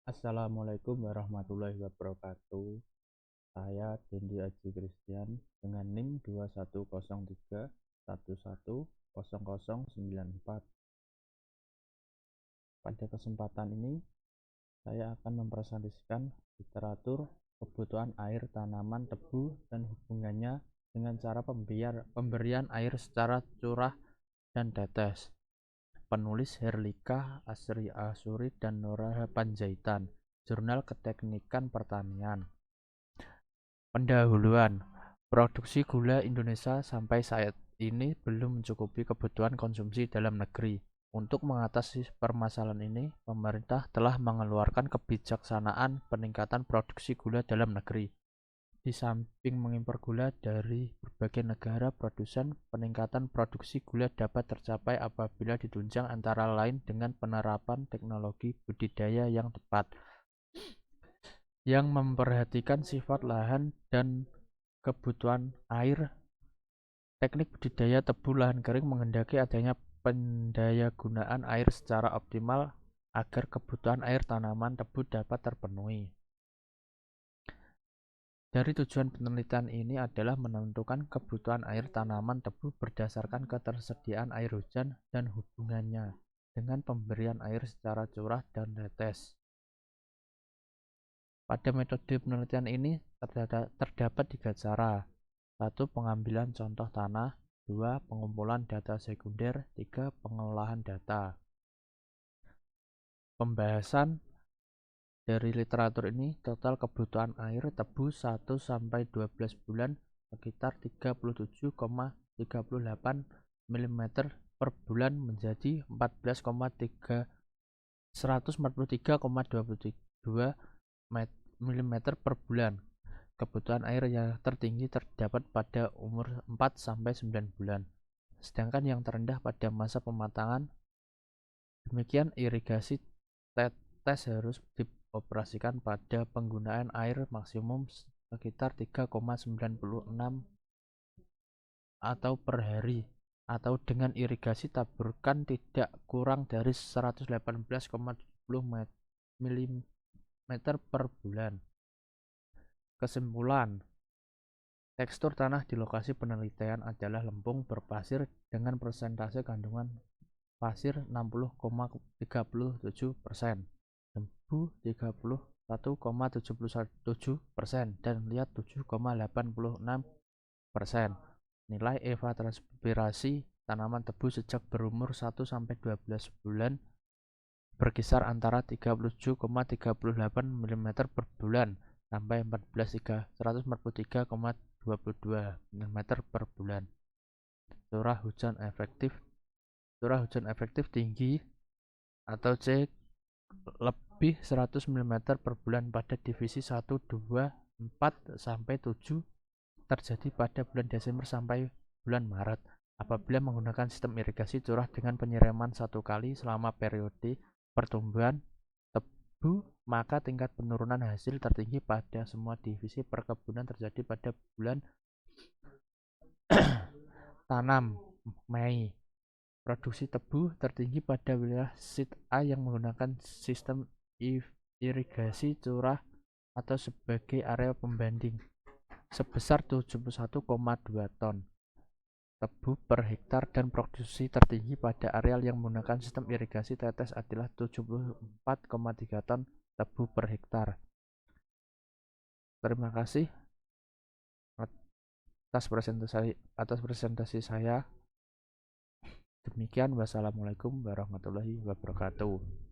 Assalamualaikum warahmatullahi wabarakatuh. Saya Dendi Aji Christian dengan NIM 2103110094. Pada kesempatan ini, saya akan mempresentasikan literatur kebutuhan air tanaman tebu dan hubungannya dengan cara pemberian air secara curah dan tetes. Penulis Herlika Asri Asuri dan Nora Panjaitan, Jurnal Keteknikan Pertanian. Pendahuluan. Produksi gula Indonesia sampai saat ini belum mencukupi kebutuhan konsumsi dalam negeri. Untuk mengatasi permasalahan ini, pemerintah telah mengeluarkan kebijaksanaan peningkatan produksi gula dalam negeri. Di samping mengimpor gula dari berbagai negara produsen, peningkatan produksi gula dapat tercapai apabila ditunjang antara lain dengan penerapan teknologi budidaya yang tepat, yang memperhatikan sifat lahan dan kebutuhan air. Teknik budidaya tebu lahan kering menghendaki adanya pendayagunaan air secara optimal agar kebutuhan air tanaman tebu dapat terpenuhi. Dari tujuan penelitian ini adalah menentukan kebutuhan air tanaman tebu berdasarkan ketersediaan air hujan dan hubungannya dengan pemberian air secara curah dan tetes. Pada metode penelitian ini terdapat 3 cara. 1. Pengambilan contoh tanah. 2. Pengumpulan data sekunder. 3. Pengolahan data. Pembahasan dari literatur ini, total kebutuhan air tebu 1-12 bulan sekitar 37,38 mm per bulan menjadi 143,22 mm per bulan. Kebutuhan air yang tertinggi terdapat pada umur 4-9 bulan, sedangkan yang terendah pada masa pematangan. Demikian irigasi tetes harus dioperasikan pada penggunaan air maksimum sekitar 3,96 atau per hari, atau dengan irigasi taburkan tidak kurang dari 118,70 mm per bulan. Kesimpulan, tekstur tanah di lokasi penelitian adalah lempung berpasir dengan persentase kandungan pasir 60,37%, tebu 31,77%, dan liat 7,86%. Nilai evapotranspirasi tanaman tebu sejak berumur 1-12 bulan berkisar antara 37,38 mm per bulan sampai 143,22 mm per bulan. Curah hujan efektif tinggi atau C lebih 100 mm per bulan pada divisi 1, 2, 4 sampai 7 terjadi pada bulan Desember sampai bulan Maret. Apabila menggunakan sistem irigasi curah dengan penyiraman 1 kali selama periode pertumbuhan tebu, maka tingkat penurunan hasil tertinggi pada semua divisi perkebunan terjadi pada bulan tanam Mei. Produksi tebu tertinggi pada wilayah Sit A yang menggunakan sistem irigasi curah atau sebagai area pembanding sebesar 71,2 ton tebu per hektar, dan produksi tertinggi pada areal yang menggunakan sistem irigasi tetes adalah 74,3 ton tebu per hektar. Terima kasih atas presentasi saya. Demikian, wassalamualaikum warahmatullahi wabarakatuh.